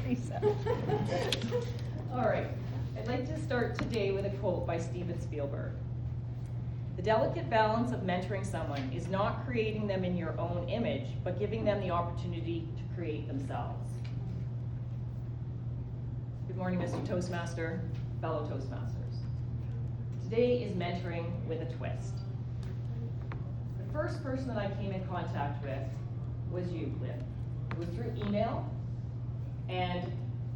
Teresa. All right, I'd like to start today with a quote by Steven Spielberg. The delicate balance of mentoring someone is not creating them in your own image, but giving them the opportunity to create themselves. Good morning, Mr. Toastmaster, fellow Toastmasters. Today is mentoring with a twist. The first person that I came in contact with was you, Lynn. It was through email, and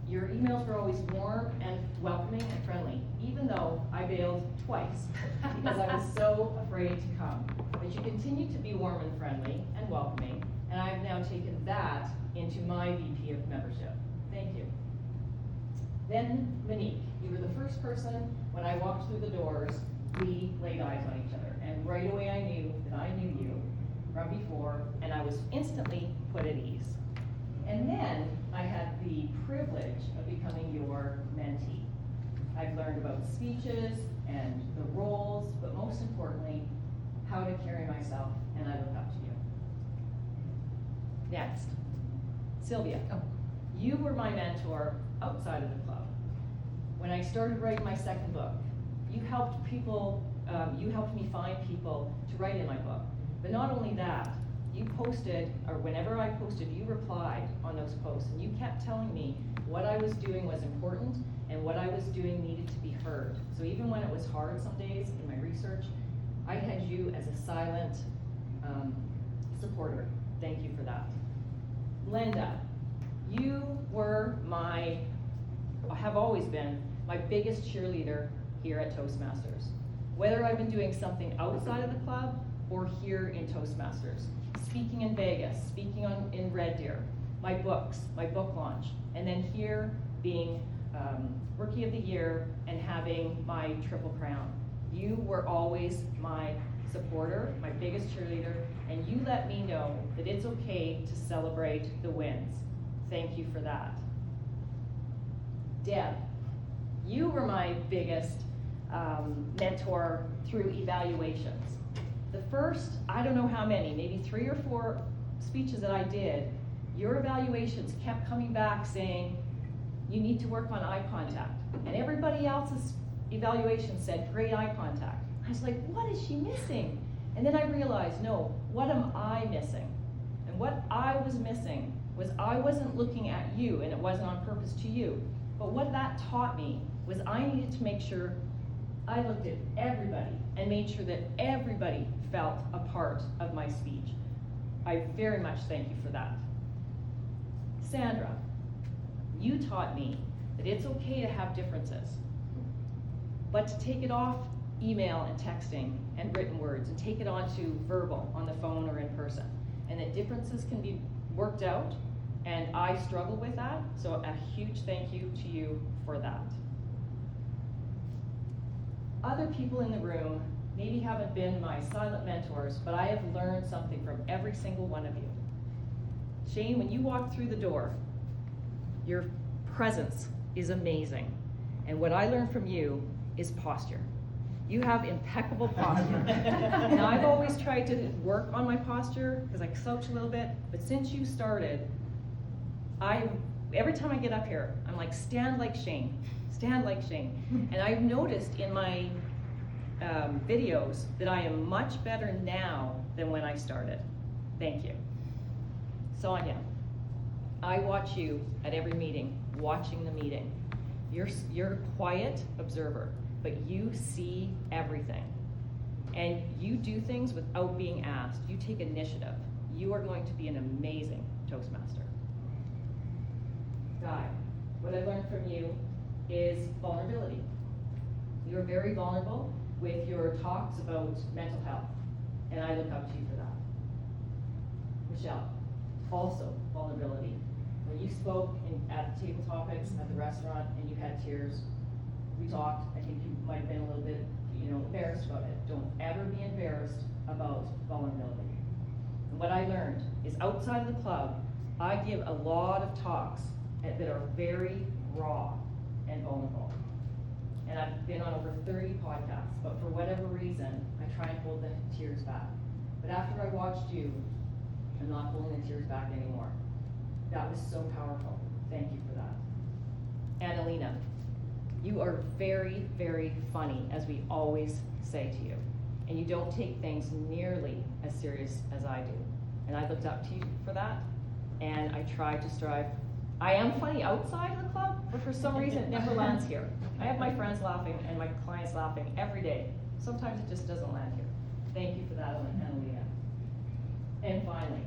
your emails were always warm and welcoming and friendly, even though I bailed twice because I was so afraid to come. But you continue to be warm and friendly and welcoming, and I've now taken that into my VP of membership. Thank you. Then Monique, you were the first person when I walked through the doors, we laid eyes on each other, and right away I knew that I knew you from before, and I was instantly put at ease. And then I had the privilege of becoming your mentee. I've learned about speeches and the roles, but most importantly, how to carry myself, and I look up to you. Next, Sylvia. You were my mentor outside of the club. When I started writing my second book, you helped me find people to write in my book. But not only that, you posted, or whenever I posted, you replied on those posts, and you kept telling me what I was doing was important and what I was doing needed to be heard. So even when it was hard some days in my research, I had you as a silent supporter. Thank you for that. Linda, you were have always been my biggest cheerleader here at Toastmasters. Whether I've been doing something outside of the club or here in Toastmasters, speaking in Vegas, speaking in Red Deer, my books, my book launch, and then here being Rookie of the Year and having my Triple Crown. You were always my supporter, my biggest cheerleader, and you let me know that it's okay to celebrate the wins. Thank you for that. Deb, you were my biggest mentor through evaluations. The first, I don't know how many, maybe 3 or 4 speeches that I did, your evaluations kept coming back saying, you need to work on eye contact. And everybody else's evaluation said, great eye contact. I was like, what is she missing? And then I realized, no, what am I missing? And what I was missing was I wasn't looking at you, and it wasn't on purpose to you. But what that taught me was I needed to make sure I looked at everybody and made sure that everybody felt a part of my speech. I very much thank you for that. Sandra, you taught me that it's okay to have differences, but to take it off email and texting and written words and take it onto verbal on the phone or in person, and that differences can be worked out, and I struggle with that, so a huge thank you to you for that. Other people in the room maybe haven't been my silent mentors, but I have learned something from every single one of you. Shane, when you walk through the door, your presence is amazing. And what I learned from you is posture. You have impeccable posture. And I've always tried to work on my posture because I slouch a little bit, but since you started, every time I get up here, I'm like, stand like Shane, stand like Shane. And I've noticed in my videos that I am much better now than when I started. Thank you. Sonia, I watch you at every meeting, watching the meeting. You're a quiet observer, but you see everything. And you do things without being asked. You take initiative. You are going to be an amazing Toastmaster. Guy, what I learned from you is vulnerability. You're very vulnerable with your talks about mental health, and I look up to you for that. Michelle, also vulnerability. When you spoke at Table Topics at the restaurant and you had tears, we talked, I think you might have been a little bit embarrassed about it. Don't ever be embarrassed about vulnerability. And what I learned is outside of the club, I give a lot of talks that are very raw and vulnerable. And I've been on over 30 podcasts, but for whatever reason, I try and hold the tears back. But after I watched you, I'm not holding the tears back anymore. That was so powerful. Thank you for that. You are very, very funny, as we always say to you. And you don't take things nearly as serious as I do. And I looked up to you for that. And I try to strive. I am funny outside of the club, but for some reason it never lands here. I have my friends laughing and my clients laughing every day. Sometimes it just doesn't land here. Thank you for that, Annalena. And finally,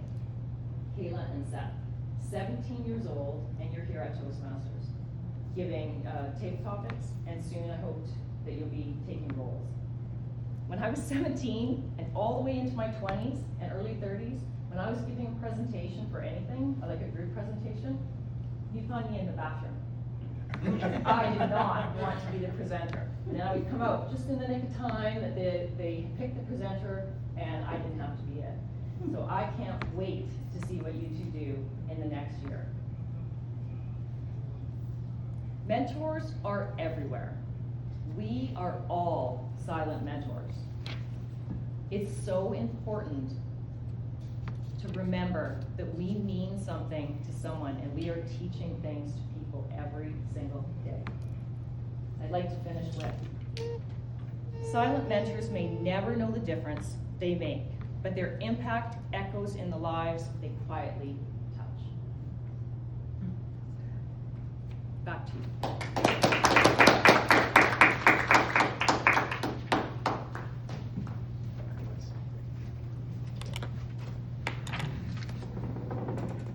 Kayla and Seth, 17 years old, and you're here at Toastmasters, giving table topics, and soon I hoped that you'll be taking roles. When I was 17, and all the way into my 20s and early 30s, when I was giving a presentation for anything, like a group presentation, you'd find me in the bathroom. I did not want to be the presenter. And then I would come out just in the nick of time that they picked the presenter, and I didn't have to be it. So I can't wait to see what you two do in the next year. Mentors are everywhere. We are all silent mentors. It's so important to remember that we mean something to someone, and we are teaching things to people every single day. I'd like to finish with, silent mentors may never know the difference they make, but their impact echoes in the lives they quietly touch. Back to you.